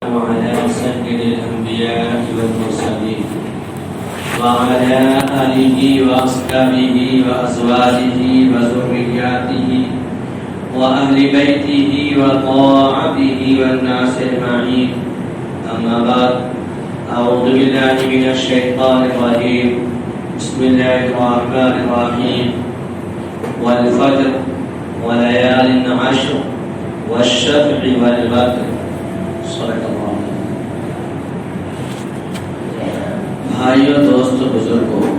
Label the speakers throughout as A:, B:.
A: وعلى سائر الأنبياء والمرسلين وعلى آله وأصحابه وأزواجه وذرياته وأهل بيته وطاعته والناس أجمعين. أما بعد، أعوذ بالله من الشيطان الرجيم. بسم الله الرحمن الرحيم. والفجر وليال عشر والشفع والوتر. صدق اللہ. بھائیو، دوستو، بزرگوں،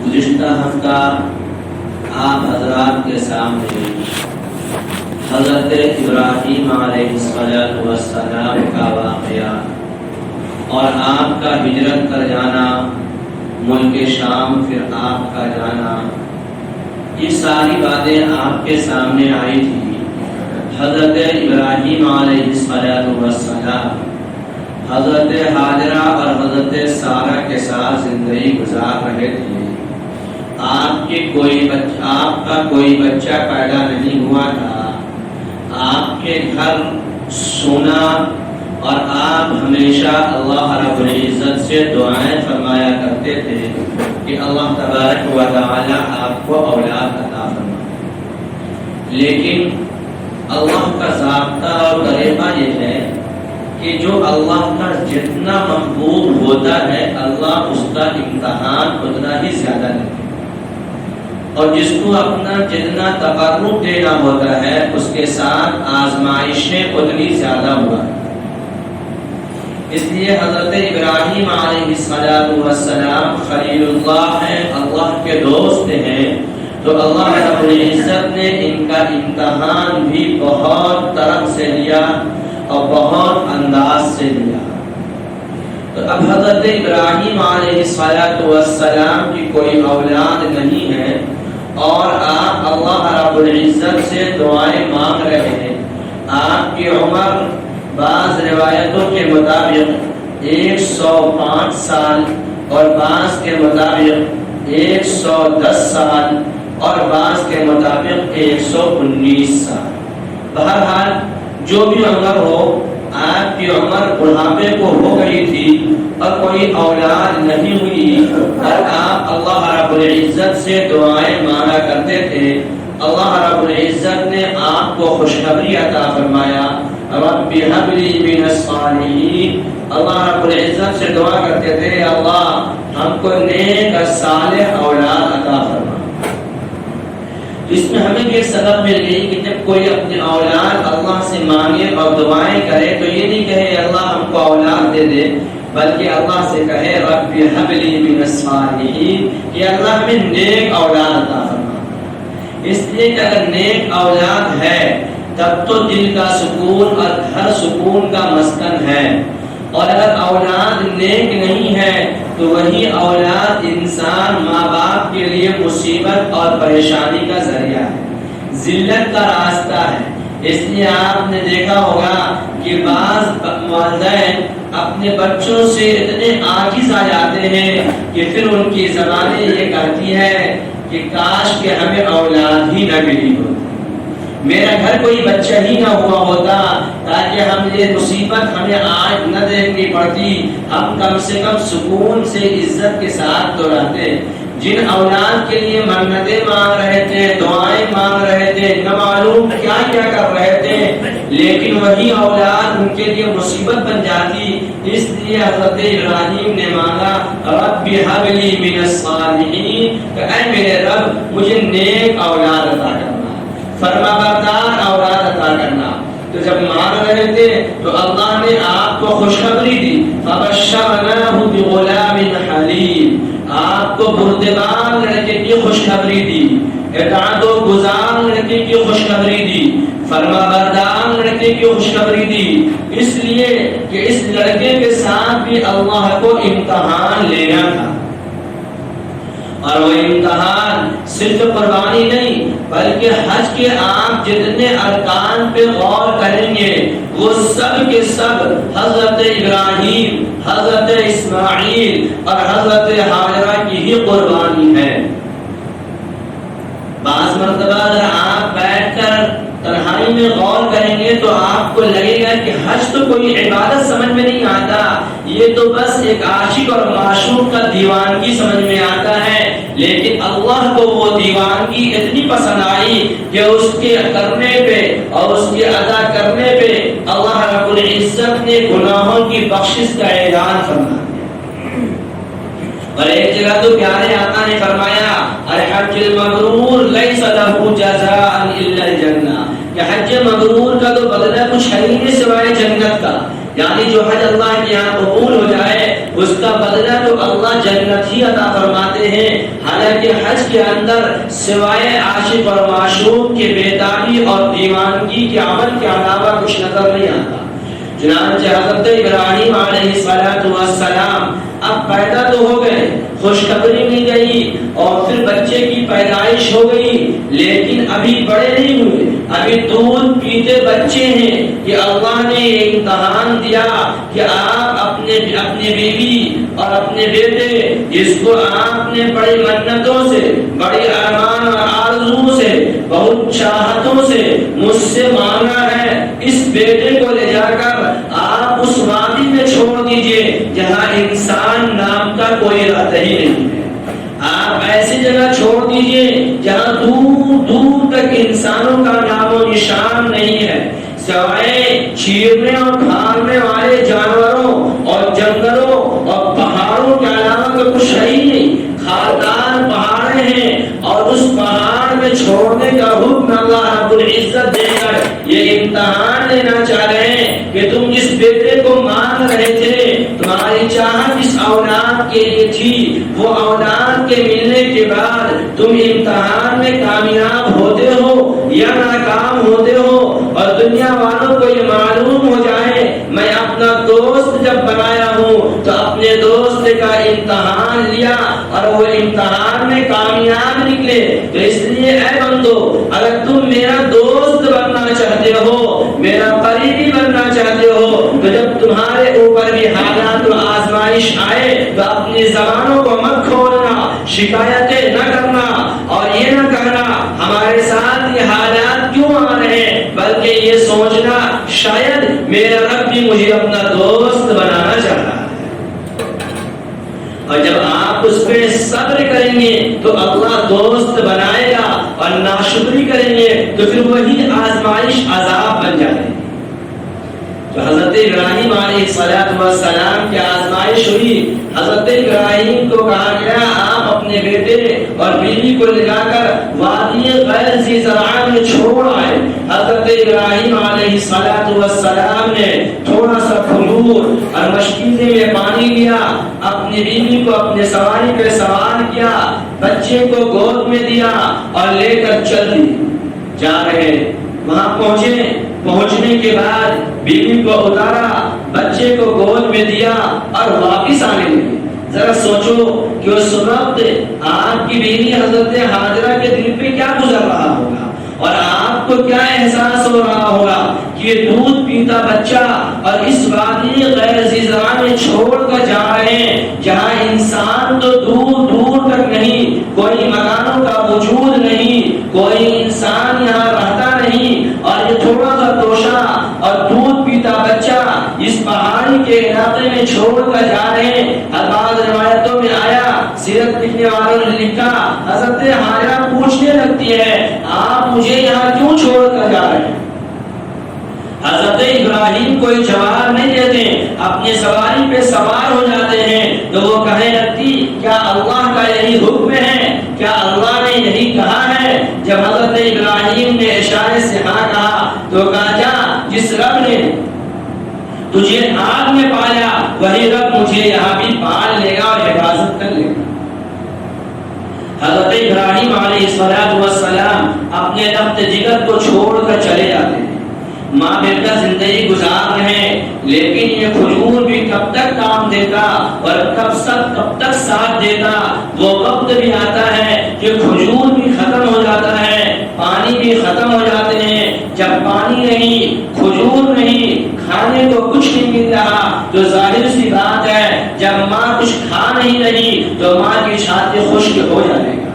A: گزشتہ ہفتہ آپ حضرات کے سامنے حضرت ابراہیم علیہ السلام کا واقعہ اور آپ کا ہجرت کر جانا، ملک شام، پھر آپ کا جانا، یہ ساری باتیں آپ کے سامنے آئی تھی. حضرت ابراہیم علیہ السلام حضرت ہاجرہ اور حضرت سارہ کے ساتھ زندگی گزار رہے تھے. آپ کا کوئی بچہ پیدا نہیں ہوا تھا. آپ کے گھر سونا، اور آپ ہمیشہ اللہ رب العزت سے دعائیں فرمایا کرتے تھے کہ اللہ تبارک و تعالی آپ کو اولاد عطا فرمائے. لیکن اللہ کا ضابطہ اور طریقہ یہ ہے کہ جو اللہ کا جتنا محبوب ہوتا ہے، اللہ اس کا امتحان اتنا ہی زیادہ لیتا ہے، اور جس کو اپنا جتنا تقرب دینا ہوتا ہے اس کے ساتھ آزمائشیں اتنی زیادہ ہوا. اس لیے حضرت ابراہیم علیہ السلام خلیل اللہ ہیں، اللہ کے دوست ہیں، تو اللہ رب العزت نے ان کا امتحان بھی بہت طرح سے لیا اور بہت انداز سے لیا. تو اب حضرت ابراہیم علیہ السلام کی کوئی اولاد نہیں ہے، اور آپ اللہ رب العزت سے دعائیں مانگ رہے ہیں. آپ کی عمر بعض روایتوں کے مطابق 105 سال، اور بعض کے مطابق 110 سال، اور بعض کے مطابق 119 سال. بہرحال جو بھی عمر ہو، آپ کی عمر بڑھاپے کو ہو گئی تھی اور کوئی اولاد نہیں ہوئی، اور آپ اللہ رب العزت سے دعائیں مانگا کرتے تھے. اللہ رب العزت نے آپ کو خوشخبری عطا فرمایا، رب هب لي من الصالحين. اللہ رب العزت سے دعا کرتے تھے، اللہ ہم کو نیک اور صالح اولاد عطا فرما. اس میں ہمیں یہ سبق مل گئی کہ جب کوئی اپنے اولاد اللہ سے مانگے اور دعائیں کرے تو یہ نہیں کہے اللہ ہم کو اولاد دے دے، بلکہ اللہ سے کہے رب هب لي من الصالحين، کہ اللہ ہمیں نیک اولاد عطا فرما. اس لیے کہ اگر نیک اولاد ہے تب تو دل کا سکون اور گھر سکون کا مسکن ہے، اور اگر اولاد نیک نہیں ہے تو وہی اولاد انسان ماں باپ کے لیے مصیبت اور پریشانی کا ذریعہ ہے، ذلت کا راستہ ہے. اس لیے آپ نے دیکھا ہوگا کہ بعض والدین اپنے بچوں سے اتنے عاجز آ جاتے ہیں کہ پھر ان کی زبانیں یہ کہتی ہے کہ کاش کہ ہمیں اولاد ہی نہ ملی ہوتی، میرا گھر کوئی بچہ ہی نہ ہوا ہوتا تاکہ ہم یہ مصیبت ہمیں آج نہ دیکھنی پڑتی، ہم کم سے کم سکون سے عزت کے ساتھ تو رہتے. جن اولاد کے لیے منتیں مانگ رہے تھے، دعائیں مانگ رہے تھے، نہ معلوم کیا کیا کر رہے تھے، لیکن وہی اولاد ان کے لیے مصیبت بن جاتی. اس لیے حضرت ابراہیم نے مانگا رب هب لي من الصالحين، کہ اے میرے رب مجھے نیک اولاد عطا کرنا، فرما بردار اولاد عطا کرنا. تو جب مانگ رہے تھے تو اللہ نے آپ کو خوشخبری دی، فبشرناہ بغلام حلیم، آپ کو بردبار لڑکے کی خوشخبری دی، اطاعت و گزار لڑکے کی خوشخبری دی، فرما بردار لڑکے کی خوشخبری دی. اس لیے کہ اس لڑکے کے ساتھ بھی اللہ کو امتحان لینا تھا، اور وہ امتحان صرف قربانی نہیں بلکہ حج کے آپ جتنے ارکان پہ غور کریں گے وہ سب کے سب حضرت ابراہیم، حضرت اسماعیل اور حضرت ہاجرہ کی ہی قربانی ہے. بعض مرتبہ اگر آپ بیٹھ کر تنہائی میں غور کریں گے تو آپ کو لگے گا کہ حج تو کوئی عبادت سمجھ میں نہیں آتا، یہ تو بس ایک عاشق اور معشوق کا دیوانگی سمجھ میں آتا ہے۔ لیکن اللہ کو وہ دیوانگی اتنی پسند آئی کہ اس کے کرنے پہ اور اس کے ادا کرنے پہ اللہ رب العزت نے گناہوں کی بخشش کا اعلان فرمایا۔ اور ایک جگہ تو پیارے آقا نے فرمایا الحج المبرور لیس لہ جزاء الا الجنہ، کہ حج مبرور کا تو بدلہ کچھ ہے ہی نہیں سوائے جنت کا، یعنی جو حج اللہ کے یہاں قبول ہو جائے اس کا بدلہ تو اللہ جنت ہی عطا فرماتے ہیں۔ حالانکہ حج کے اندر سوائے عاشق اور معشوق کے بیداری اور دیوانگی کے عمل کے علاوہ کچھ نظر نہیں آتا۔ چنانچہ حضرت ابراہیم علیہ السلام اب پیدا تو ہو گئے، خوشخبری مل گئی اور پھر بچے کی پیدائش ہو گئی، لیکن ابھی بڑے نہیں ہوئے، ابھی دودھ پیتے بچے ہیں کہ اللہ نے یہ امتحان دیا کہ آپ اپنے بیوی اور اپنے بیٹے جس کو آپ نے بڑی منتوں سے، بڑی ارمان اور آرزو سے، بہت چاہتوں سے مجھ سے مانگا ہے، اس بیٹے کو لے جا کر آپ اس وادی میں چھوڑ دیجئے جہاں انسان نام کا کوئی رہتا ہی نہیں ہے، آپ ایسی جگہ چھوڑ دیجئے جہاں دور دور تک انسانوں کا نام و نشان نہیں ہے، سوائے چیرنے اور کھانے والے جانوروں اور جنگلوں اور پہاڑوں کے علاوہ تو کچھ ہے ہی نہیں، خاردار پہاڑیں ہیں اور اس پہاڑ میں چھوڑنے کا حکم اللہ رب العزت دے کر یہ امتحان لینا چاہ رہے ہیں کہ تم جس بیٹے کو مانگ رہے تھے، تمہاری چاہت جس اولاد کے لیے تھی، وہ اولاد کے ملنے کے بعد تم امتحان میں کامیاب ہوتے ہو یا ناکام ہوتے ہو، اور دنیا والوں کو یہ معلوم ہو جائے میں اپنا دوست جب بنایا ہوں تو اپنے دوست کا امتحان لیا اور وہ امتحان میں کامیاب نکلے، تو اس لیے اے بندو اگر تم میرا دوست بننا چاہتے ہو، میرا قریبی بننا چاہتے ہو، تو جب تمہارے اوپر بھی حالات و آزمائش آئے تو اپنی زبانوں کو مت کھولنا، شکایتیں نہ کرنا اور یہ نہ کہنا ہمارے ساتھ یہ حالات کیوں آ رہے ہیں، بلکہ یہ سوچنا شاید میرا رب بھی مجھے اپنا دوست بنانا چاہتا ہے۔ اور جب آپ اس پہ صبر کریں گے تو اللہ دوست بنائے گا، اور ناشکری کریں گے تو پھر وہی آزمائش عذاب بن جائے گی۔ تو حضرت ابراہیم علیہ السلام کی آزمائش ہوئی، حضرت ابراہیم کو کہا گیا آپ اپنے بیٹے اور بیوی کو لے جا کر وادی غیر ذی زرع میں چھوڑ آئے۔ حضرت ابراہیم علیہ السلام نے تھوڑا سا کھجور اور مشکیزے میں پانی لیا، اپنی بیوی کو اپنے سواری پہ سوار کیا، بچے کو گود میں دیا اور لے کر چل دی جا رہے۔ وہاں پہنچنے کے بعد بیوی کو اتارا، بچے کو گود میں دیا اور واپس آنے لگے۔ ذرا سوچو کہ اس وقت آپ کی بیوی حضرت ہاجرہ کے دل پہ کیا گزر رہا ہوگا، اور آپ کو کیا احساس ہو رہا ہوگا کہ یہ دودھ پیتا بچہ اور اس وادی غیر ذی زرع میں چھوڑ کر جا رہے ہیں جہاں انسان تو دور دور تک نہیں، کوئی مکانوں کا وجود نہیں، کوئی انسان یہاں رہتا نہیں، اور یہ تھوڑا سا توشہ اور دودھ پیتا بچہ اس پہاڑی کے علاقے میں چھوڑ کر جا رہے ہیں۔ بعض روایتوں میں آیا، سیرت لکھنے والوں نے لکھا، حضرت ہاجرہ پوچھنے لگتی ہے آپ مجھے یہاں کیوں چھوڑ کر جا رہے ہیں؟ حضرت ابراہیم کوئی جواب نہیں دیتے، اپنے سواری پہ سوار ہو جاتے ہیں، تو وہ کہنے لگتی کیا اللہ کا یہی حکم ہے، کیا اللہ نے یہی کہا ہے؟ جب حضرت ابراہیم نے اشارے سے ہاں کہا تو کہا جا، جس رب نے تجھے آگ میں پایا وہی رب مجھے یہاں بھی پال لے گا اور حفاظت کر لے گا۔ حضرت ابراہیم علیہ السلام اپنے تخت جگر کو چھوڑ کر چلے جاتے ہیں، ماں بیٹا زندگی گزار رہے ہیں، لیکن یہ کھجور بھی کب تک کام دیتا اور کب تک ساتھ دیتا؟ وہ وقت بھی آتا ہے کہ کھجور بھی ختم ہو جاتا ہے، پانی بھی ختم ہو جاتے ہیں۔ جب پانی نہیں، کھجور نہیں، کھانے کو کچھ نہیں مل رہا تو ظاہر سی بات ہے جب ماں کچھ کھا نہیں رہی تو ماں کی چھاتی خشک ہو جائے گا۔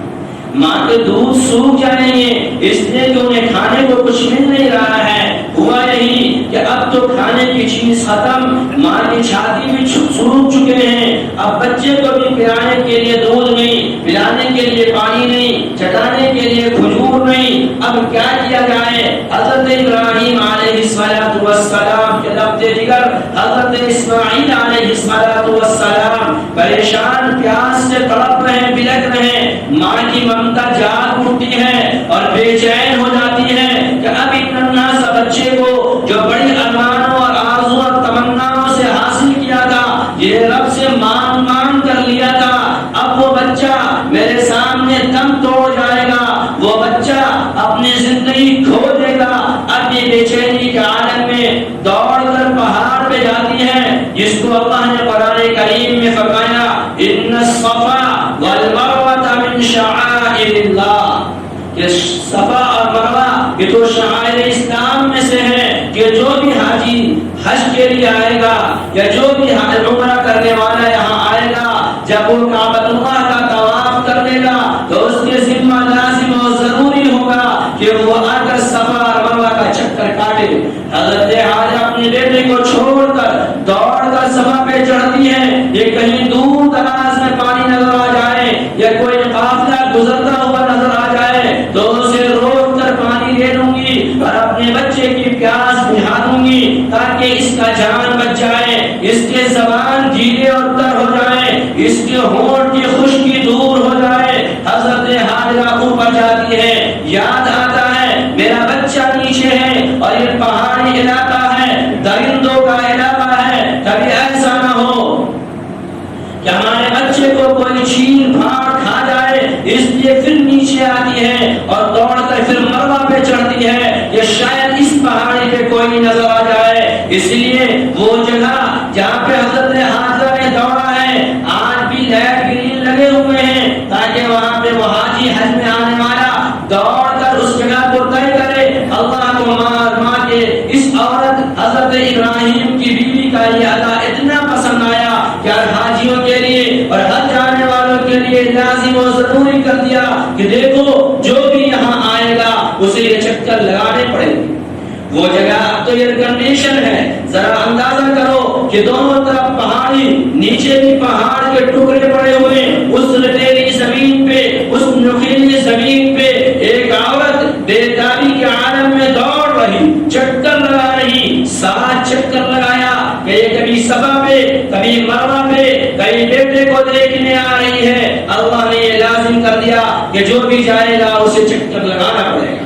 A: ماں کے دودھ سوکھ جائیں گے اس لیے کہ انہیں کھانے کو کچھ مل نہیں رہا ہے۔ ہوا یہی کہ اب تو کھانے کی چیز ختم، ماں کی چھاتی بھی سوکھ چکے ہیں، اب بچے کو بھی پلانے کے لیے دودھ نہیں، پلانے کے لیے پانی نہیں، چٹانے کے لیے کھجور نہیں، اب کیا کیا جائے؟ حضرت ابراہیم علیہ السلام کے لبِ جگر حضرت اسماعیل علیہ السلام پریشان پیاس سے تڑپ رہے، بلک رہے، ماں کی ممتا جاگ اٹھتی ہے اور بے چین ہو جاتی ہے کہ اب ایک ننھا سا بچے کو جو بڑی ارمانوں اور آرزو اور تمناؤں سے حاصل کیا تھا، یہ رب سے مانگ کر لیا تھا، اب وہ بچہ میرے سامنے دم توڑ جائے گا، وہ بچہ اپنی زندگی کھو دے گا۔ اب یہ بے چینی کے عالم میں دوڑ کر پہاڑ پہ جاتی ہے، جس کو اللہ نے قرآن کریم میں فرمایا ان الصفا والمروہ من شعائر اللہ، کہ صفا اور مروہ یہ تو شعائر اسلام میں سے ہے کہ جو بھی حاجی حج کے لیے آئے گا یا جو بھی عمرہ کرنے والا یہاں آئے گا، جب وہ کعبۃ اللہ کا طواف کر لے گا تو اس کے ذمہ لازم و ضروری ہوگا کہ وہ آ کر صفا اور مروہ کا چکر کاٹے۔ حضرت حاجہ اپنے بیٹے کو چھوڑ کر دوڑ کر صفا پہ چڑھتی ہے، یہ کہیں دور دراز میں پانی نظر آ جائے یا کوئی قافلہ گزرتا ہوا نظر آ جائے تو اسے روک کر پانی دے دوں گی اور اپنے بچے کی پیاس بجھا دوں گی تاکہ اس کا جان بچ جائے، اس کے زبان جیلے اور تر ہو جائے، اس کے ہونٹ کی خشکی دور ہو جائے۔ حضرت حاجرہ اوپر جاتی ہے، یاد آتا ہے میرا بچہ نیچے ہے اور یہ پہاڑی علاقہ ہے، درندوں کا علاقہ ہے، کبھی ایسا نہ ہو کہ ہمارے بچے کو کوئی چیل پھاڑ کھا جائے، اس لیے پھر نیچے آتی ہے اور دوڑ کر پھر مروہ پہ چڑھتی ہے کہ شاید اس پہاڑی پہ کوئی نظر آ جائے۔ اس لیے وہ جگہ جہاں پہ حضرت حاجرہ نے دوڑا ہے آج بھی لائٹ گرین لگے ہوئے ہیں تاکہ وہاں پہ وہ حاجی حج میں آنے والا دوڑ کر اس جگہ کو طے کرے۔ اللہ کو ماں کے اس عورت حضرت ابراہیم کی بیوی کا یہ ادا اتنا پسند آیا کہ حاجیوں کے لیے اور حج جانے والوں کے لیے لازم و ضروری کر دیا کہ دیکھو جو بھی یہاں آئے گا اسے یہ چکر لگانے پڑے گے۔ وہ جگہ اب تو ایئر کنڈیشن ہے، ذرا اندازہ کرو کہ دونوں طرف پہاڑی، نیچے بھی پہاڑ کے ٹکڑے پڑے ہوئے، اس ریتیلی زمین پہ، اس نوکیلی زمین پہ ایک عورت بیداری کے عالم میں دوڑ رہی، چکر لگا رہی، 7 چکر لگایا کہ یہ کبھی صفا پہ، کبھی مروہ پہ، کبھی بیٹے کو دیکھنے آ رہی ہے۔ اللہ نے یہ لازم کر دیا کہ جو بھی جائے گا اسے چکر لگانا پڑے گا۔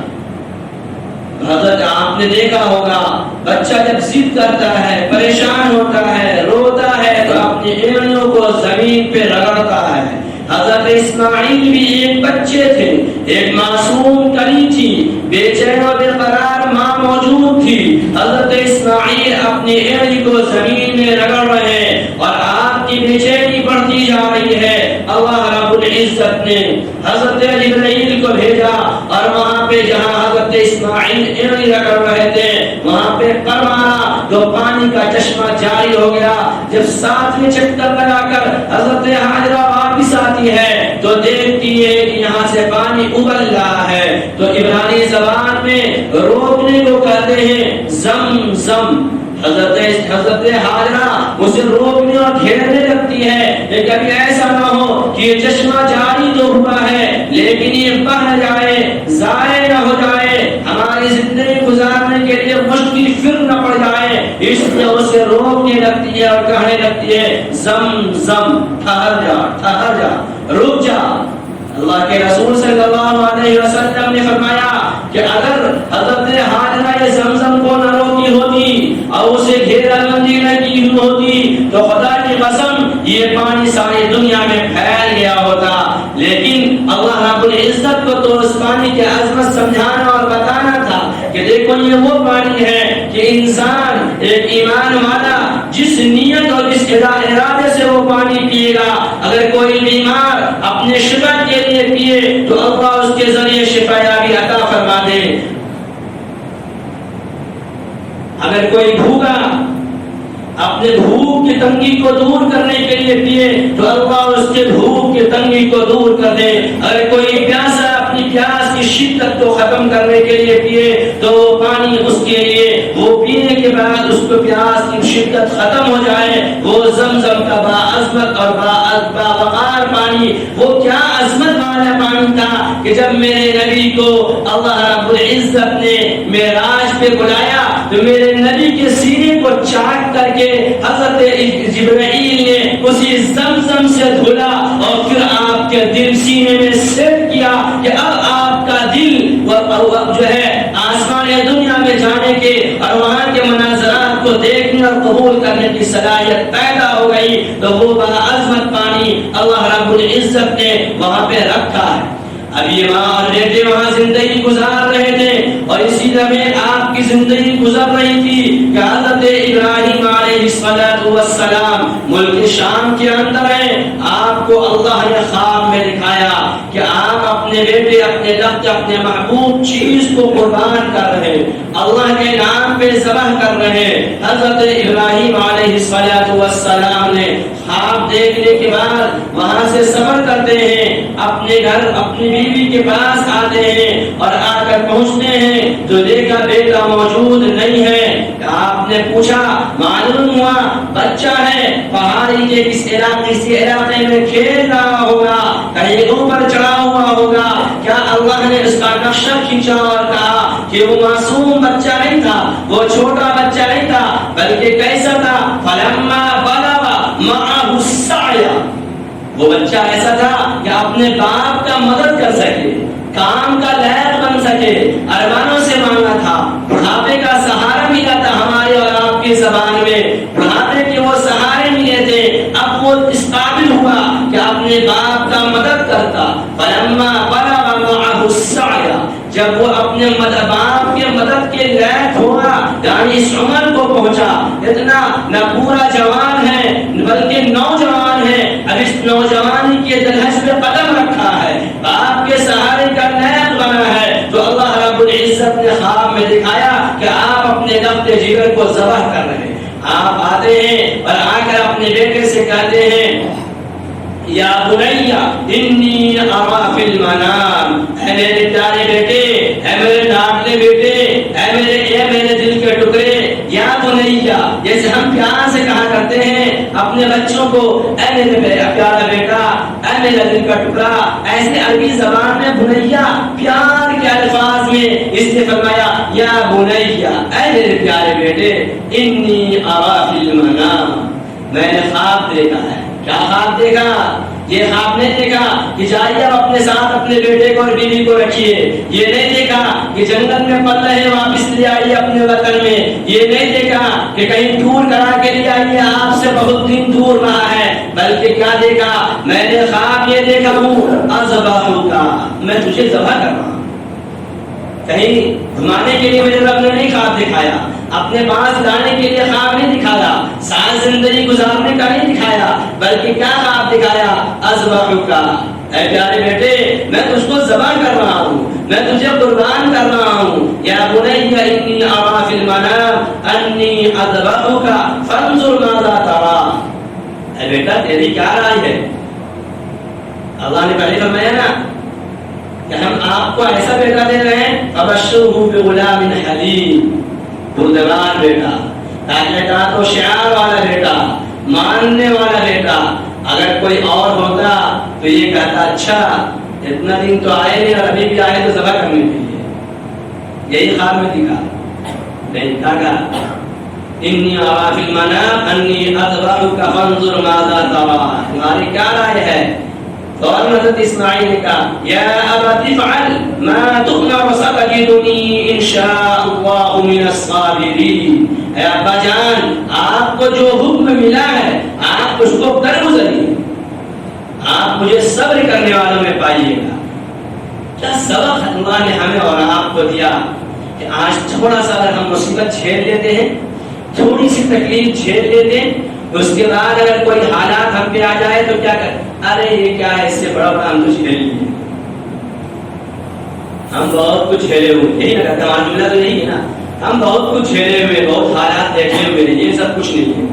A: حضرت آپ نے دیکھا ہوگا بچہ جب ضد کرتا ہے، پریشان ہوتا ہے، روتا ہے تو اپنی اینڑیوں کو زمین پہ رگڑتا ہے۔ حضرت اسماعیل بھی ایک بچے تھے، ایک معصوم کلی تھی، بے چین و بے قرار ماں موجود تھی۔ حضرت اسماعیل اپنی اینڑی کو زمین میں رگڑ رہے ہیں اور آپ کی بے چینی بڑھتی جا رہی ہے۔ اللہ رب العزت نے حضرت جبرائیل کو بھیجا اور وہاں پہ جہاں حضرت اسماعیل اینڑی رگڑ رہے تھے وہاں پہ پر مارا تو پانی کا چشمہ جاری ہو گیا۔ جب 7ویں چکر لگا کر حضرت حاجرہ واپس آتی ہے تو دیکھتی ہے کہ یہاں سے پانی ابل رہا ہے، تو عبرانی زبان میں روکنے کو کہتے ہیں زم زم۔ حضرت حاجرہ اسے روکنے اور گھیرنے لگتی ہے کہ کبھی ایسا نہ ہو کہ یہ چشمہ جاری تو ہوا ہے لیکن یہ بہہ جائے، ضائع نہ ہو جائے، ہماری زندگی گزارنے کے لیے مشکل پھر نہ پڑ جائے، اس لیے اسے روکنے لگتی ہے اور کہنے لگتی ہے زم زم، ٹھہر جا ٹھہر جا، رک جا۔ اللہ کے رسول صلی اللہ علیہ وسلم نے فرمایا کہ اگر حضرت حاجرہ زمزم کو نہ روکی ہوتی اور اسے گھیرا بندی نہ کی ہوتی تو خدا کی قسم یہ پانی ساری دنیا میں پھیل گیا ہوتا، لیکن اللہ رب العزت کو تو اس پانی کی عظمت سمجھانا اور بتانا تھا کہ دیکھو یہ وہ پانی ہے کہ انسان ایک ایمان والا جس نیت اور جس ارادے سے وہ پانی پیے گا، اگر کوئی بیمار اپنے شفا کے لیے پیے تو اللہ اس کے ذریعے شفا یابی عطا فرما دے، اگر کوئی بھوکا اپنے بھوک کی تنگی کو دور کرنے کے لیے پیے تو اللہ اس کے بھوک کی تنگی کو دور کر دے. اگر کوئی پیاسا اپنی پیاس کی شدت کو ختم کرنے کے لیے پیے تو پانی اس کے لیے وہ پینے کے بعد اس کو پیاس کی شدت ختم ہو جائے. وہ زمزم کا باعظمت اور باوقار پانی، وہ کیا عظمت والا پانی تھا کہ جب میرے نبی کو اللہ رب العزت نے معراج پہ بلایا تو میرے نبی کے سینے کو چاک کر کے حضرت جبرائیل نے اسی زمزم سے دھلا اور پھر آپ کے دل سینے میں سیٹ کیا کہ اب آپ کا دل جو ہے آسمان دنیا میں جانے کے اور وہاں کے مناظرات کو دیکھنے اور قبول کرنے کی صلاحیت پیدا ہو گئی. تو وہ باعظمت پانی اللہ رب العزت نے وہاں پہ رکھا ہے. اب یہ ماں اور بیٹے وہاں زندگی گزار رہے تھے اور اسی طرح آپ کی زندگی گزر رہی تھی کہ حضرت ابراہیم علیہ السلام ملک شام کے اندر ہیں. آپ کو اللہ نے خواب میں دکھایا کہ آپ اپنے بیٹے اپنے لفظ اپنے محبوب چیز کو قربان کر رہے، اللہ کے نام پہ ذبح کر رہے. حضرت ابراہیم علیہ السلام نے خواب دیکھنے کے بعد وہاں سے سفر کرتے ہیں، اپنے گھر اپنی بیوی کے پاس آتے ہیں اور آ کر پہنچتے ہیں تو دیکھا بیٹا موجود نہیں ہے. آپ نے پوچھا، معلوم ہوا بچہ ہے پہاڑی کے کسی علاقے میں کھیل رہا ہوگا، کہیں اوپر چڑھا ہوا ہوگا. کیا اللہ نے اس کا نقشہ کھینچا اور کہا کہ وہ معصوم بچہ نہیں تھا، وہ چھوٹا بچہ نہیں تھا، بلکہ کیسا تھا؟ فلما بلغ معه السعي، وہ بچہ ایسا تھا کہ اپنے باپ کا مدد کر سکے، کام کا لائق بن سکے، ارمانوں سے مانگا تھا. بڑھاپے کا سہارا ملا تھا ہمارے اور آپ کی زبان میں، بڑھاپے کے وہ سہارے ملے تھے. اب وہ اس قابل ہوا کہ اپنے باپ کا مدد کرتا. فلما بلغ معه السعي، جب وہ اپنے باپ کے مدد کے لائق ہوا، یعنی اس عمر کو پہنچا، اتنا نہ پورا جوان ہے بلکہ نوجوان ہے، اب اس نوجوانی کے دلہج پہ قدم رکھا ہے، باپ کے سہارے کا لائق بنا ہے. تو اللہ رب العزت نے خواب میں دکھایا کہ آپ اپنے لفظ جگر کو ذبح کر رہے ہیں. آپ آتے ہیں اور آ کر اپنے بیٹے سے کہتے ہیں، یا بنیا انی ارا فی المنام، اے میرے پیارے بیٹے، اے میرے لاڈلے بیٹے، اے میرے دل کے ٹکڑے، یا بنیا، جیسے ہم پیار سے کہا کرتے ہیں اپنے بچوں کو اے میرے پیارا بیٹا، اے میرا دل کا ٹکڑا، ایسے عربی زبان میں بنیا پیار کے الفاظ میں اس نے فرمایا یا بنیا، اے میرے پیارے بیٹے، انی ارا فی المنام، میں نے خواب دیکھا ہے. کیا خواب دیکھا؟ یہ خواب نہیں دیکھا کہ جائیے اپنے ساتھ اپنے بیٹے کو اور بیوی کو رکھیے، یہ نہیں دیکھا کہ جنگل میں پل رہے واپس لے آئیے اپنے وطن میں، یہ نہیں دیکھا کہ کہیں دور کرا کے لے آئیے آپ سے بہت دن دور رہا ہے، بلکہ کیا دیکھا؟ میں نے خواب یہ دیکھا ہوں اذبحک، میں تجھے ذبح کر رہا ہوں. کہیں گھمانے کے لیے میرے رب نے نہیں خواب دکھایا، اپنے پاس لانے کے لیے خواب نہیں دکھایا، سائنس زندگی گزارنے کا نہیں دکھایا، بلکہ کیا خواب دکھایا؟ اذبحک، اے پیارے بیٹے میں تجھ کو ذبح کر رہا ہوں، میں تجھے قربان کر رہا ہوں. یا بنی انی ارا فی المنام انی اذبحک فانظر ماذا تری، اے بیٹا تیری کیا رائے ہے؟ اللہ نے پہلے فرمایا نا کہ ہم آپ کو ایسا بیٹا دے رہے ہیں، فبشرہ بغلام حلیم، بردبار بیٹا، بیٹا تو شعار والا بیٹا، ماننے والا بیٹا. اگر کوئی اور ہوتا تو یہ کہتا اچھا اتنا دن تو آئے نہیں اور ابھی بھی آئے تو ذبح کرنے کے لیے. یہی خواب میں دکھا نہیں کہا انی ارا فی المنام انی اذبحک فانظر ماذا تری، تمہاری کیا رائے ہے؟ اور حضرت اسماعیل نے کہا یا ابت افعل ما تؤمر ستجدنی ان شاء اللہ من الصابرین، اے ابا جان آپ کو جو حکم ملا ہے آپ اس کو کر گزریے، آپ مجھے صبر کرنے والوں میں پائیے گا. کیا سبق اللہ نے ہمیں اور آپ کو دیا کہ آج تھوڑا سا اگر ہم مصیبت جھیل لیتے ہیں، تھوڑی سی تکلیف جھیل لیتے ہیں، اس کے بعد اگر کوئی حالات ہم پہ آ جائے تو کیا کر، ارے یہ کیا ہے، اس سے بڑا ہم تو جھیل لیے، ہم بہت کچھ جھیلے ہوئے. یہی نا ہمارا جملہ تو یہی ہے نا، ہم بہت کچھ جھیلے ہوئے، بہت حالات دیکھے ہوئے، یہ سب کچھ نہیں ہے.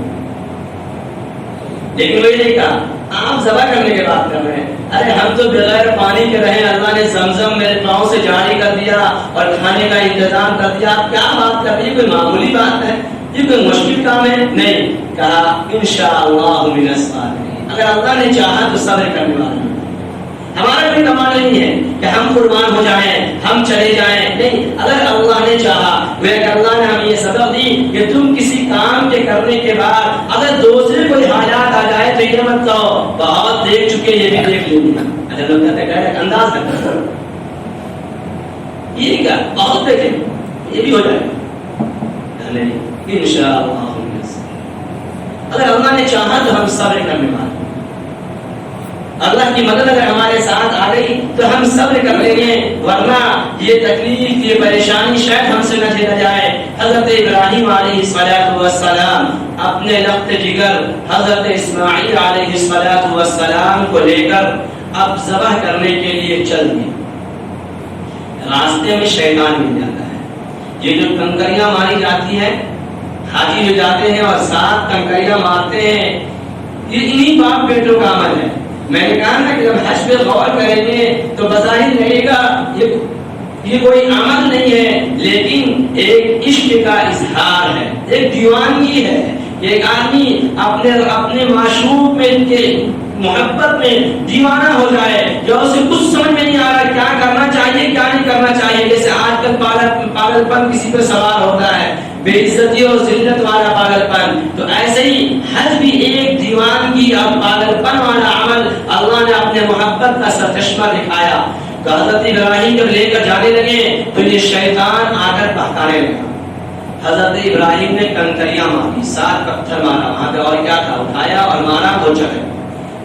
A: لیکن وہی نہیں کہا آپ ذبح کرنے کی بات کر رہے ہیں. ارے ہم تو بغیر پانی کے رہے, اللہ نے زمزم میرے پاؤں سے جاری کر دیا اور کھانے کا انتظام کر دیا, آپ کیا بات کر رہے ہیں؟ کوئی معمولی بات ہے؟ یہ کوئی مشکل کام ہے؟ نہیں. کہا انشاءاللہ من الصابرین, اگر اللہ نے چاہا تو صبر کرنے والا. ہمارا کوئی کمال نہیں ہے کہ ہم قربان ہو جائیں, ہم چلے جائیں, نہیں. اگر اللہ نے چاہا, اللہ نے ہمیں یہ سبق دی کہ تم کسی کام کے کرنے کے بعد اگر دوسرے کوئی حالات آ جائے تو یہ مت کہو بہت دیکھ چکے, یہ بھی دیکھ لیں گے. اچھا لوگ کہتے ہیں انداز کرتے ہیں, یہ کیا بہت دیکھیں یہ بھی ہو جائے. انشاءاللہ اگر اللہ نے چاہا تو ہم صبر کرنے والے. اللہ کی مدد اگر ہمارے ساتھ آ گئی تو ہم صبر کر لیں گے, ورنہ یہ تکلیف یہ پریشانی شاید ہم سے نہ جھیلا جائے. حضرت ابراہیم علیہ السلام اپنے لخت جگر حضرت اسماعیل علیہ السلام کو لے کر اب ذبح کرنے کے لیے چل دیے. راستے میں شیطان مل جاتا ہے. یہ جو کنکریاں ماری جاتی ہیں, حاجی جو جاتے ہیں اور 7 کنکریاں مارتے ہیں, یہ انہی باپ بیٹوں کا عمل ہے. میں نے کہا نا کہ جب حج پہ غور کریں گے تو بظاہر لگے گا یہ کوئی عمل نہیں ہے, لیکن ایک عشق کا اظہار ہے, ایک دیوانگی ہے. ایک آدمی اپنے معشوق میں کے محبت میں دیوانہ ہو جائے, جو اسے کچھ سمجھ میں نہیں آ رہا کیا کرنا چاہیے کیا نہیں کرنا چاہیے. جیسے آج کل پاگل پن کسی پہ سوار ہوتا ہے, بے عزتی اور ذلت والا پاگل پن, تو ایسے ہی حج بھی ایک دیوانگی اور پاگل پن والا عمل اللہ نے اپنے محبت کا سرچشمہ دکھایا. تو حضرت ابراہیم جب لے کر جانے لگے تو یہ شیطان آ کر بہکانے لگا. حضرت ابراہیم نے کنکریاں ماری, 7 پتھر مارا وہاں پہ, اور کیا تھا اٹھایا اور مارا تو چلے.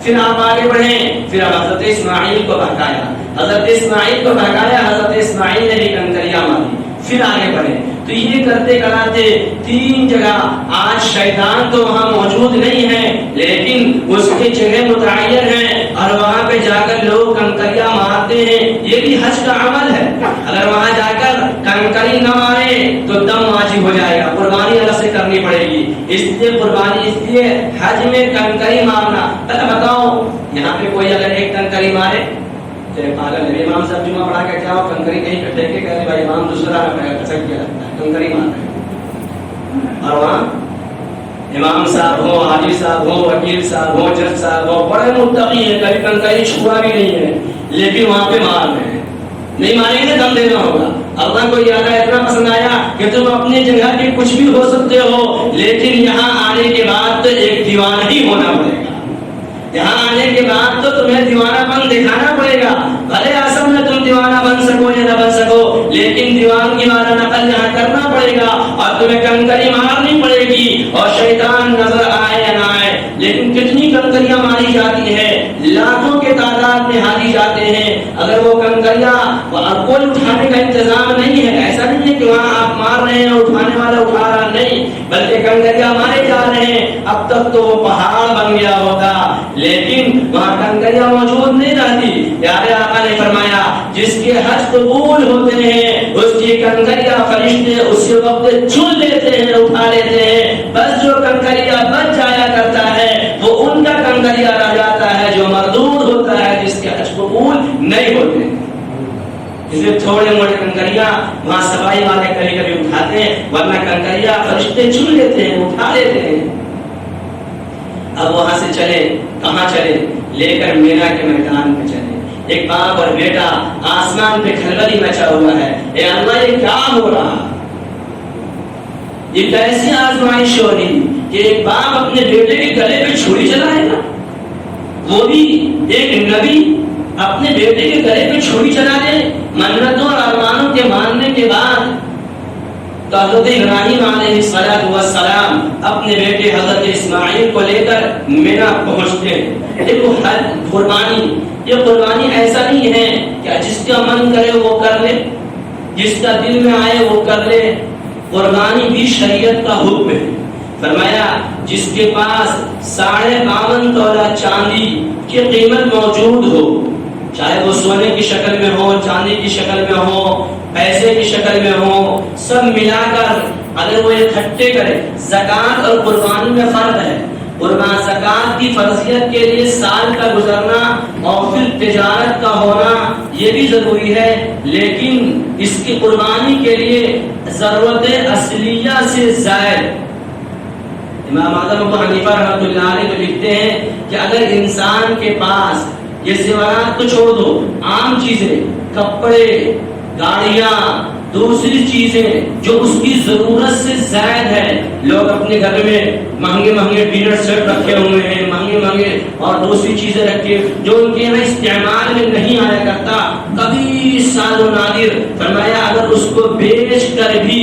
A: پھر آپ آگے بڑھیں, پھر حضرت اسماعیل کو بہکایا, حضرت اسماعیل کو بہکایا, حضرت اسماعیل نے بھی کنکریاں ماری. پھر آگے بڑھے. تو یہ کرتے کراتے 3 جگہ, آج شیطان تو وہاں موجود نہیں ہے لیکن اس کی جگہ متعین ہے, اور وہاں پہ جا کر لوگ کنکریاں مارتے ہیں. یہ بھی حج کا عمل ہے. اگر وہاں جا کر کنکری نہ مارے تو دم واجب ہو جائے گا, قربانی الگ سے کرنی پڑے گی. اس لیے حج میں کنکری مارنا. بتاؤ یہاں پہ کوئی اگر ایک کنکری مارے, پاگل ہے امام صاحب جمعہ پڑھا کے کیا کنکری کہیں پہ ٹھیک کے کہتے بھائی امام دوسرا کسک کیا لگتا ہے, کنکری مار رہے ہیں. اور وہاں امام صاحب ہو, حاجی صاحب ہو, وکیل صاحب ہو, جج صاحب ہو, بڑے متقی ہیں, کبھی کنکری چھوا بھی نہیں ہے, لیکن وہاں پہ مار رہے ہیں. نہیں ماریں گے دم دینا ہوگا. اللہ کو یہ اتنا پسند آیا کہ تم اپنی جگہ کے کچھ بھی ہو سکتے ہو, لیکن یہاں آنے کے بعد تو ایک دیوانہ ہی ہونا پڑے گا. یہاں آنے کے بعد تو تمہیں دیوانہ پن دکھانا پڑے گا. بھلے اصل میں تم دیوانہ بن سکو یا نہ بن سکو, لیکن دیوانگی والا نقل یہاں کرنا پڑے گا, اور تمہیں کنکری مارنی پڑے گی, اور شیطان نظر آئے یا نہ آئے. لیکن کتنی کنکریاں ماری جاتی ہیں, لاکھوں کے تعداد میں حاجی جاتے ہیں. اگر وہ کنکریاں کوئی اٹھانے کا انتظام نہیں ہے, ایسا نہیں ہے کہ وہاں آپ مار رہے ہیں اٹھانے والا اٹھا رہا نہیں, بلکہ کنکریاں مارے جا رہے ہیں. اب تک تو وہ پہاڑ بن گیا ہوتا, لیکن وہاں کنکریاں موجود نہیں رہتی. پیارے آقا نے فرمایا جس کے حج قبول ہوتے ہیں اس کی کنکریاں فرشتے اسی وقت چن لیتے ہیں, اٹھا لیتے ہیں. بس جو کنکریاں بچ جایا کرتا ہے وہ ان کا کنکریاں رہ جاتا ہے جو مردود ہوتا ہے, جس کے حج قبول نہیں ہوتے. اسے تھوڑے موڑے کنکریاں وہاں صفائی والے کبھی کبھی اٹھاتے ہیں, ورنہ کنکریاں فرشتے چن لیتے ہیں, اٹھا لیتے ہیں. اب وہاں سے چلے, کہاں چلے, لے کر مینا کے میدان میں چلے. ایک باپ اور بیٹا, آسمان پہ کھلبلی مچا ہوا ہے. اے اللہ یہ کیا ہو رہا, یہ کیسی آزمائش ہو رہی کہ ایک باپ اپنے بیٹے کے گلے پہ چھری چلائے گا, وہ بھی ایک نبی اپنے بیٹے کے گلے پہ چھری چلا دے منتوں اور ارمانوں کے ماننے کے بعد. تو حضرت ابراہیم علیہ السلام اپنے بیٹے حضرت اسماعیل کو لے کر مینا پہنچتے ہیں. دیکھو قربانی, یہ قربانی ایسا نہیں ہے کہ جس کا من کرے وہ کر لے, جس کا دل میں آئے وہ کر لے. قربانی بھی شریعت کا حکم ہے. فرمایا جس کے پاس 52.5 تولہ چاندی کی قیمت موجود ہو, چاہے وہ سونے کی شکل میں ہو, چاندی کی شکل میں ہو, پیسے کی شکل میں ہو, سب ملا کر اگر وہ اکٹھے کرے. زکات اور قربانی میں فرق ہے. قربان زکات کی فرضیت کے لیے سال کا گزرنا اور پھر تجارت کا ہونا یہ بھی ضروری ہے، لیکن اس کی قربانی کے لیے ضرورت اصلیہ سے زائد امام اعظم ابو حنیفہ رحمۃ اللہ علیہ تو لکھتے ہیں کہ اگر انسان کے پاس یہ زیورات تو چھوڑ دو، عام چیزیں، کپڑے، گاڑیاں، دوسری چیزیں جو اس کی ضرورت سے زائد ہے، لوگ اپنے گھر میں مہنگے مہنگے ڈنر سیٹ رکھے ہوئے ہیں، مہنگے مہنگے اور دوسری چیزیں رکھے جو ان کے یہاں استعمال میں نہیں آیا کرتا، کبھی سال و نادر، فرمایا اگر اس کو بیچ کر بھی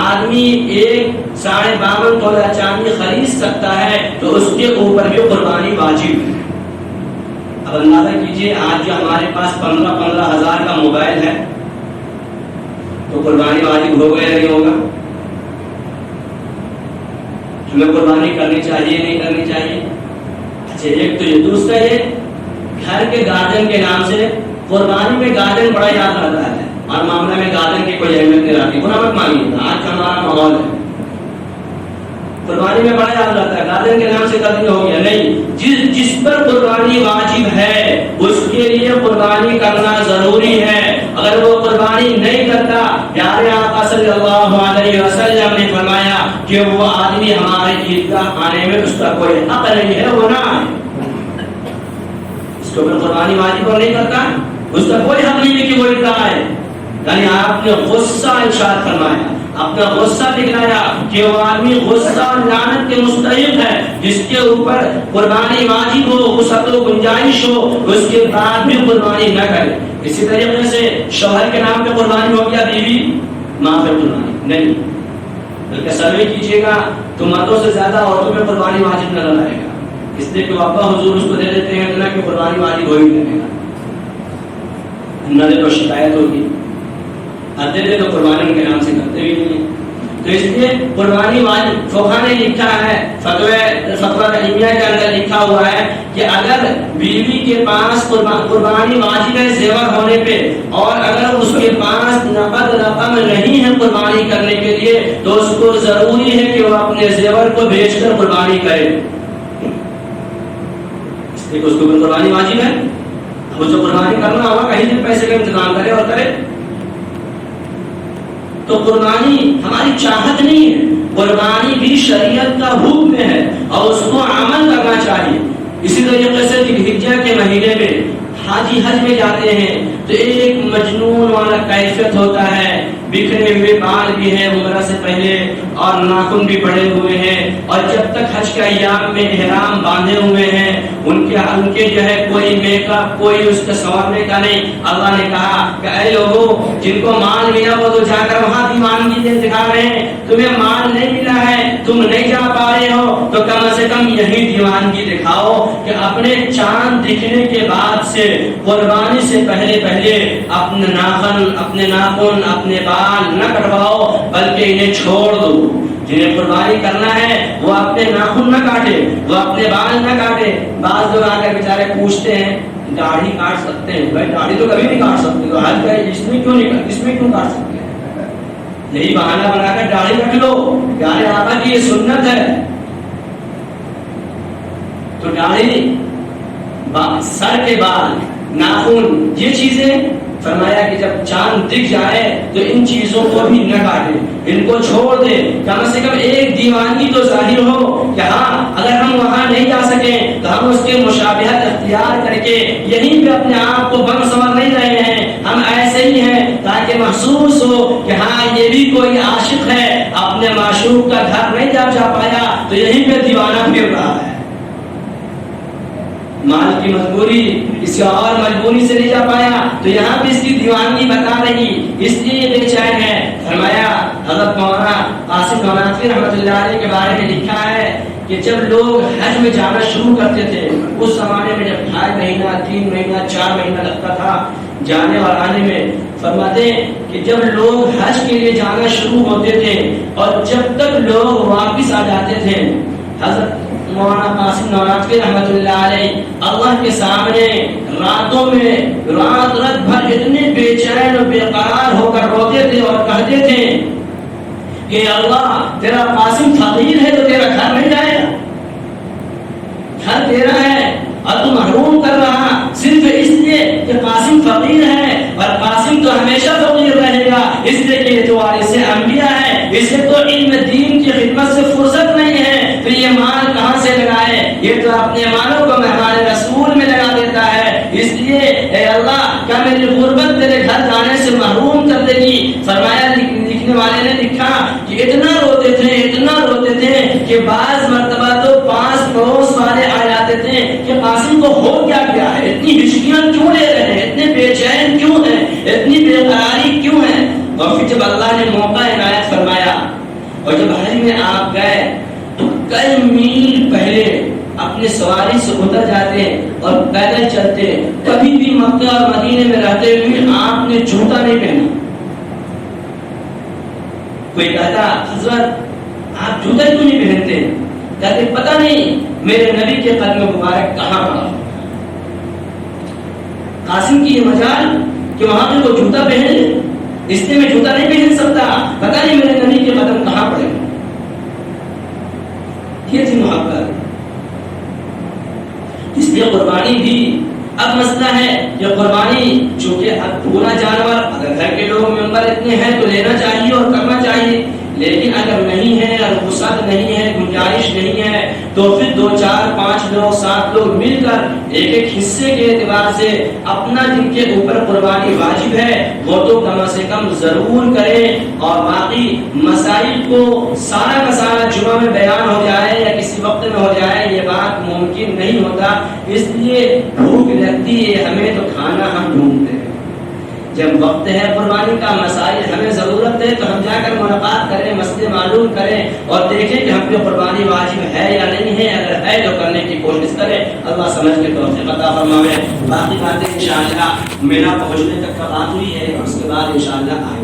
A: آدمی 52.5 تولہ چاندی خرید سکتا ہے تو اس کے اوپر بھی قربانی واجب ہے۔ اب اندازہ کیجئے آج جو ہمارے پاس 15 ہزار کا موبائل ہے تو قربانی واجب ہوگا یا نہیں ہوگا؟ تمہیں قربانی کرنی چاہیے نہیں کرنی چاہیے؟ اچھا ایک تو یہ، دوسرا یہ گھر کے گارڈن کے نام سے قربانی میں گارڈن بڑا یاد رہتا ہے اور معاملہ میں گارڈن کی کوئی اہمیت نہیں رہتی، برا مت مانیے، آج کا ہمارا ماحول ہے، قربانی میں بڑا یاد رہتا ہے، گارڈن کے نام سے قدم ہو گیا، نہیں، جس پر قربانی واجب ہے اس کے لیے قربانی کرنا ضروری ہے۔ اگر وہ قربانی نہیں کرتا، پیارے آقا صلی اللہ علیہ وسلم نے فرمایا کہ وہ آدمی ہمارے عیدگاہ آنے میں اس کا کوئی حق نہیں ہے، وہ نہ آئے۔ اس کو اگر قربانی واجب اور نہیں کرتا، اس کا کوئی حق نہیں ہے کہ وہ عیدگاہ آئے۔ یعنی آپ نے غصہ ارشاد فرمایا، اپنا غصہ دکھلایا کہ وہ آدمی غصہ اور لعنت کے مستحق ہے جس کے اوپر قربانی واجب ہو، وسعت و گنجائش ہو، اس کے بعد بھی قربانی نہ کرے۔ اسی طریقے سے شوہر کے نام پہ قربانی ہو گیا، بیوی ماں پہ قربانی نہیں، بلکہ سروے کیجیے گا تو مردوں سے زیادہ عورتوں پہ قربانی واجب نظر آئے گا، اس لیے کہ ابا حضور اس کو دے دیتے ہیں نہ کہ قربانی واجب ہو ہی نہیں گا، نہ دے تو شکایت ہوگی، دے دے تو قربانی ان کے نام سے کرتے بھی نہیں۔ تو اس لیے قربانی واجب، فقہ نے لکھا ہے، فتویٰ رحیمیہ کے اندر لکھا ہوا ہے کہ اگر بیوی کے پاس قربانی واجب ہے زیور ہونے پہ، اور اگر اس کے پاس نقد رقم نہیں ہے قربانی کرنے کے لیے تو اس کو ضروری ہے کہ وہ اپنے زیور کو بیچ کر قربانی کرے، اس لیے کہ اس کو قربانی واجب ہے۔ اب جو قربانی کرنا ہوگا کہیں سے پیسے کا انتظام کرے اور کرے۔ تو قربانی ہماری چاہت نہیں ہے، قربانی بھی شریعت کا حکم ہے اور اس کو عمل کرنا چاہیے۔ اسی طریقے سے ذوالحجہ کے مہینے میں حاجی حج میں جاتے ہیں تو ایک مجنون والا کیفیت ہوتا ہے، بکھرے ہوئے بال بھی ہیں عمرہ سے پہلے اور ناخن بھی بڑے ہوئے ہیں، اور جب تک حج کے ایام میں احرام باندھے ہوئے ہیں ان کے جو ہے کوئی میک اپ، کوئی اس کے سنورنے کا نہیں۔ اللہ نے کہا کہ اے لوگوں جن کو مال ملا وہ تو جا کر وہاں دیوانگی دکھا رہے ہیں، تمہیں مال نہیں ملا ہے، تم نہیں جا پا رہے ہو تو کم سے کم یہی دیوانگی دکھاؤ کہ اپنے چاند دکھنے کے بعد سے قربانی سے پہلے اپنے ناخن، اپنے ناخن، اپنے بال نہ کٹواؤ بلکہ انہیں چھوڑ دو۔ جنہیں قربانی کرنا ہے وہ اپنے ناخن نہ کاٹے، وہ اپنے بال نہ کاٹے۔ بعض لوگ آ کر بیچارے پوچھتے ہیں داڑھی کاٹ سکتے ہیں؟ بھائی داڑھی تو کبھی نہیں کاٹ سکتے، تو حج کا اس میں کیوں کاٹ سکتے ہیں؟ یہی بہانہ بنا کر داڑھی رکھ لو، پیارے آقا کی یہ سنت ہے۔ تو داڑھی، سر کے بال، ناخن، یہ چیزیں فرمایا کہ جب چاند دکھ جائے تو ان چیزوں کو بھی نہ کاٹے، ان کو چھوڑ دے۔ کم سے کم ایک دیوانگی تو ظاہر ہو کہ ہاں اگر ہم وہاں نہیں جا سکیں تو ہم اس کے مشابہت اختیار کر کے یہیں پہ اپنے آپ کو بم سنور نہیں رہے ہیں، ہم ایسے ہی ہیں، تاکہ محسوس ہو کہ ہاں یہ بھی کوئی عاشق ہے، اپنے معشوق کا گھر نہیں جا پایا تو یہیں پہ دیوانہ پھر رہا ہے، مال کی مجبوری، کسی اور مجبوری سے نہیں جا پایا تو یہاں بھی اس کی دیوانگی بتا رہی، اس لیے بے چین ہے۔ فرمایا حضرت مولانا قاسم نانوتوی رحمۃ اللہ علیہ کے بارے میں لکھا ہے کہ جب لوگ حج میں جانا شروع کرتے تھے، اس زمانے میں جب 2.5 مہینہ 3 مہینہ 4 مہینہ لگتا تھا جانے اور آنے میں، فرماتے ہیں کہ جب لوگ حج کے لیے جانا شروع ہوتے تھے اور جب تک لوگ واپس آ جاتے تھے، حضرت مولانا قاسم نانوتوی رحمۃ اللہ علیہ اللہ کے سامنے راتوں میں رات بھر اتنے بے چین و بے قرار ہو کر روتے تھے اور کہتے تھے کہ اللہ تیرا قاسم فقیر ہے تو تیرا گھر نہیں جائے گا، گھر تیرا ہے اور تو محروم کر رہا صرف اس لیے کہ قاسم فقیر ہے، اور قاسم تو ہمیشہ فقیر رہے گا، اس لیے کہ یہ تو وارث انبیاء ہے، اسے تو علم دین کی خدمت سے فرصت نہیں ہے، تو یہ مال کہاں سے لگائے؟ یہ تو اپنے مالوں کو مہمان رسول میں لگا دیتا ہے۔ اس لیے اے اللہ کیا میری غربت تیرے گھر جانے سے محروم کر دے گی؟ فرمایا، لکھنے والے نے لکھا کہ اتنا روتے تھے کہ بعض مرتبہ تو 5 پڑوس والے آ جاتے تھے کہ قاسم کو ہو کیا گیا ہے، اتنی ہچکیاں کیوں لے رہے ہیں، اتنے بے چین کیوں ہیں، اتنی بے قراری کیوں ہے؟ اور پھر جب اللہ نے موقع عنایت فرمایا اور جب حج میں آپ گئے تو کئی میل پہلے اپنے سواری سے اتر جاتے اور پیدل چلتے، کبھی بھی مکہ اور مدینے میں رہتے ہوئے آپ نے جوتا نہیں پہنا۔ کوئی کہتا حضرت آپ جوتا کیوں نہیں پہنتے؟ کہتے پتہ نہیں میرے نبی کے قدم مبارک کہاں پڑا۔ قاسم کی یہ مجال کہ وہاں پہ وہ جوتا پہن لے، اس لیے میں جوتا نہیں پہن سکتا، پتہ نہیں میرے نبی کے قدم کہاں پڑے۔ یہ تھی محبت۔ اس لیے قربانی بھی اب مسئلہ ہے کہ قربانی چونکہ اب پورا جانور اگر گھر کے لوگ ممبر اتنے ہیں تو لینا چاہیے اور کرنا چاہیے، لیکن اگر نہیں ہے اور وسعت نہیں ہے، گنجائش نہیں ہے، تو پھر 2 4 5 لوگ 7 لوگ مل کر ایک حصے کے اعتبار سے اپنا جن کے اوپر قربانی واجب ہے وہ تو کم سے کم ضرور کریں، اور باقی مسائل کو سارا کا سارا جمعہ میں بیان ہو جائے یا کسی وقت میں ہو جائے یہ بات ممکن نہیں ہوتا۔ اس لیے بھوک لگتی ہے ہمیں تو کھانا ہم ڈھونڈتے ہیں، جب وقت ہے قربانی کا، مسائل ہمیں ضرورت ہے تو ہم جا کر ملاقات کریں، مسئلے معلوم کریں اور دیکھیں کہ ہم پہ قربانی واجب ہے یا نہیں ہے، اگر ہے تو کرنے کی کوشش کریں۔ اللہ سمجھ کے توفیق عطا فرمائے۔ باقی باتیں انشاءاللہ مینا پہنچنے تک کا بات ہوئی ہے، اس کے بعد انشاءاللہ آئے